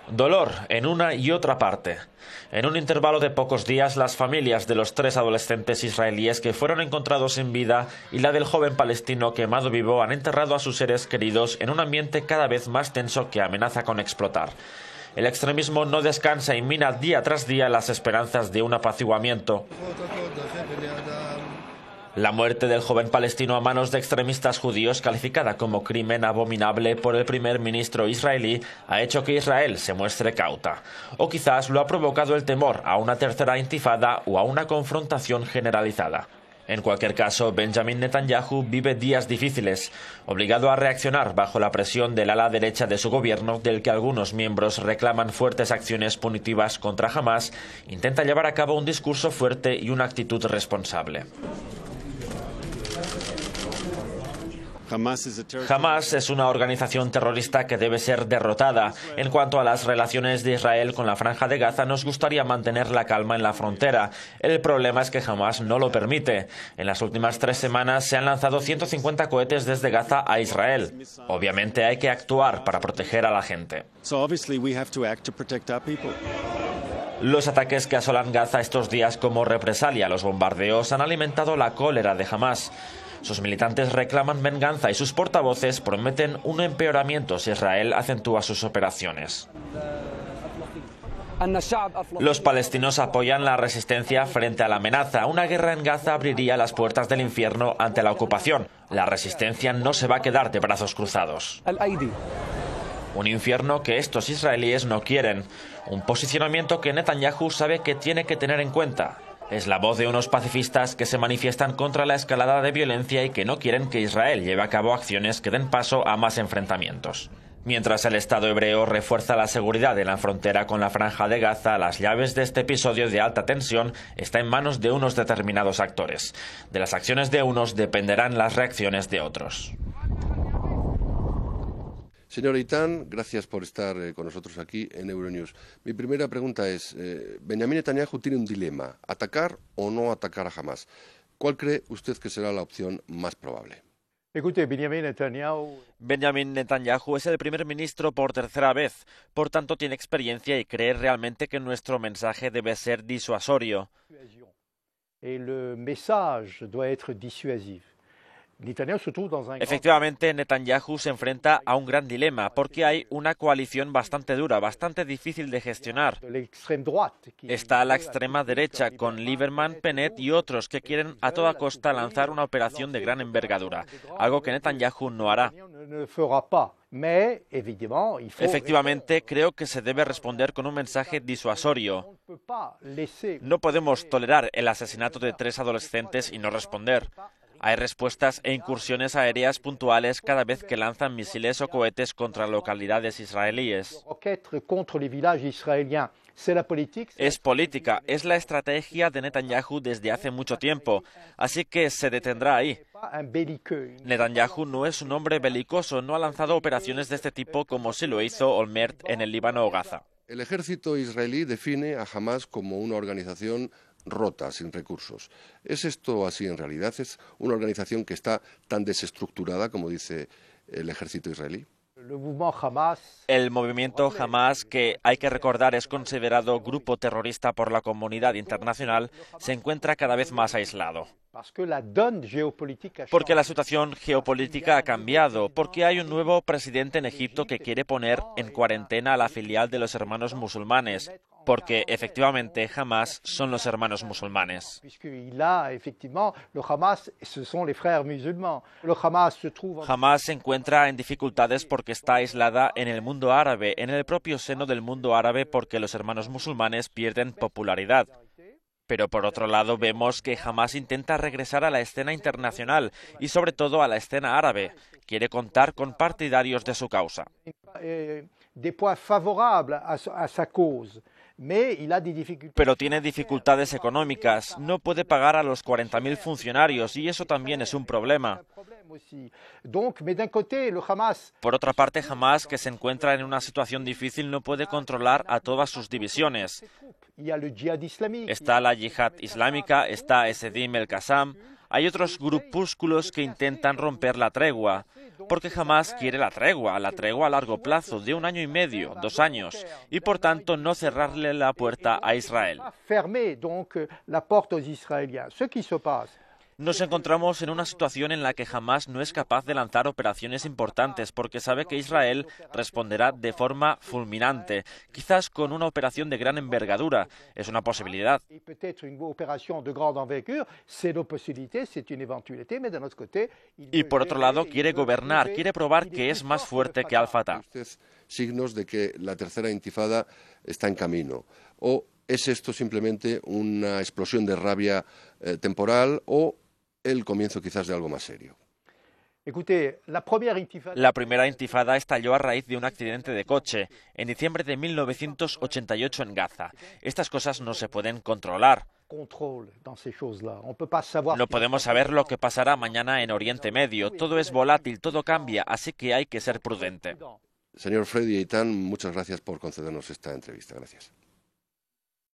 Dolor en una y otra parte. En un intervalo de pocos días, las familias de los 3 adolescentes israelíes que fueron encontrados sin vida y la del joven palestino quemado vivo han enterrado a sus seres queridos en un ambiente cada vez más tenso que amenaza con explotar. El extremismo no descansa y mina día tras día las esperanzas de un apaciguamiento. La muerte del joven palestino a manos de extremistas judíos, calificada como crimen abominable por el primer ministro israelí, ha hecho que Israel se muestre cauta. O quizás lo ha provocado el temor a una tercera intifada o a una confrontación generalizada. En cualquier caso, Benjamin Netanyahu vive días difíciles, obligado a reaccionar bajo la presión del ala derecha de su gobierno, del que algunos miembros reclaman fuertes acciones punitivas contra Hamás. Intenta llevar a cabo un discurso fuerte y una actitud responsable. Hamás es una organización terrorista que debe ser derrotada. En cuanto a las relaciones de Israel con la Franja de Gaza, nos gustaría mantener la calma en la frontera. El problema es que Hamás no lo permite. En las últimas 3 semanas se han lanzado 150 cohetes desde Gaza a Israel. Obviamente hay que actuar para proteger a la gente. Los ataques que asolan Gaza estos días como represalia a los bombardeos han alimentado la cólera de Hamás. Sus militantes reclaman venganza y sus portavoces prometen un empeoramiento si Israel acentúa sus operaciones. Los palestinos apoyan la resistencia frente a la amenaza. Una guerra en Gaza abriría las puertas del infierno ante la ocupación. La resistencia no se va a quedar de brazos cruzados. Un infierno que estos israelíes no quieren. Un posicionamiento que Netanyahu sabe que tiene que tener en cuenta. Es la voz de unos pacifistas que se manifiestan contra la escalada de violencia y que no quieren que Israel lleve a cabo acciones que den paso a más enfrentamientos. Mientras el Estado hebreo refuerza la seguridad en la frontera con la Franja de Gaza, las llaves de este episodio de alta tensión están en manos de unos determinados actores. De las acciones de unos dependerán las reacciones de otros. Señor Eitan, gracias por estar con nosotros aquí en Euronews. Mi primera pregunta es, Benjamin Netanyahu tiene un dilema, ¿atacar o no atacar a Hamás? ¿Cuál cree usted que será la opción más probable? Benjamin Netanyahu es el primer ministro por tercera vez, por tanto tiene experiencia y cree realmente que nuestro mensaje debe ser disuasorio. Efectivamente, Netanyahu se enfrenta a un gran dilema porque hay una coalición bastante dura, bastante difícil de gestionar. Está la extrema derecha con Lieberman, Bennett y otros que quieren a toda costa lanzar una operación de gran envergadura, algo que Netanyahu no hará. Efectivamente, creo que se debe responder con un mensaje disuasorio. No podemos tolerar el asesinato de 3 adolescentes y no responder. Hay respuestas e incursiones aéreas puntuales cada vez que lanzan misiles o cohetes contra localidades israelíes. Es política, es la estrategia de Netanyahu desde hace mucho tiempo, así que se detendrá ahí. Netanyahu no es un hombre belicoso, no ha lanzado operaciones de este tipo como sí lo hizo Olmert en el Líbano o Gaza. El ejército israelí define a Hamás como una organización rota, sin recursos. ¿Es esto así en realidad? ¿Es una organización que está tan desestructurada como dice el ejército israelí? El movimiento Hamás, que hay que recordar es considerado grupo terrorista por la comunidad internacional, se encuentra cada vez más aislado. Porque la situación geopolítica ha cambiado, porque hay un nuevo presidente en Egipto que quiere poner en cuarentena a la filial de los hermanos musulmanes, porque efectivamente Hamás son los hermanos musulmanes. Hamás se encuentra en dificultades porque está aislada en el mundo árabe, en el propio seno del mundo árabe, porque los hermanos musulmanes pierden popularidad. Pero por otro lado vemos que Hamás intenta regresar a la escena internacional y sobre todo a la escena árabe. Quiere contar con partidarios de su causa. Pero tiene dificultades económicas, no puede pagar a los 40.000 funcionarios y eso también es un problema. Por otra parte, Hamás, que se encuentra en una situación difícil, no puede controlar a todas sus divisiones. Está la yihad islámica, está Esedim el-Qassam, Hay otros grupúsculos que intentan romper la tregua, porque Hamás quiere la tregua a largo plazo, de 1 año y medio, 2 años, y por tanto no cerrarle la puerta a Israel. Nos encontramos en una situación en la que Hamás no es capaz de lanzar operaciones importantes porque sabe que Israel responderá de forma fulminante, quizás con una operación de gran envergadura. Es una posibilidad. Y por otro lado, quiere gobernar, quiere probar que es más fuerte que Al-Fatah. Signos de que la tercera intifada está en camino. ¿O es esto simplemente una explosión de rabia temporal o el comienzo quizás de algo más serio? La primera intifada estalló a raíz de un accidente de coche en diciembre de 1988 en Gaza. Estas cosas no se pueden controlar. No podemos saber lo que pasará mañana en Oriente Medio. Todo es volátil, todo cambia, así que hay que ser prudente. Señor Freddy Eitan, muchas gracias por concedernos esta entrevista. Gracias.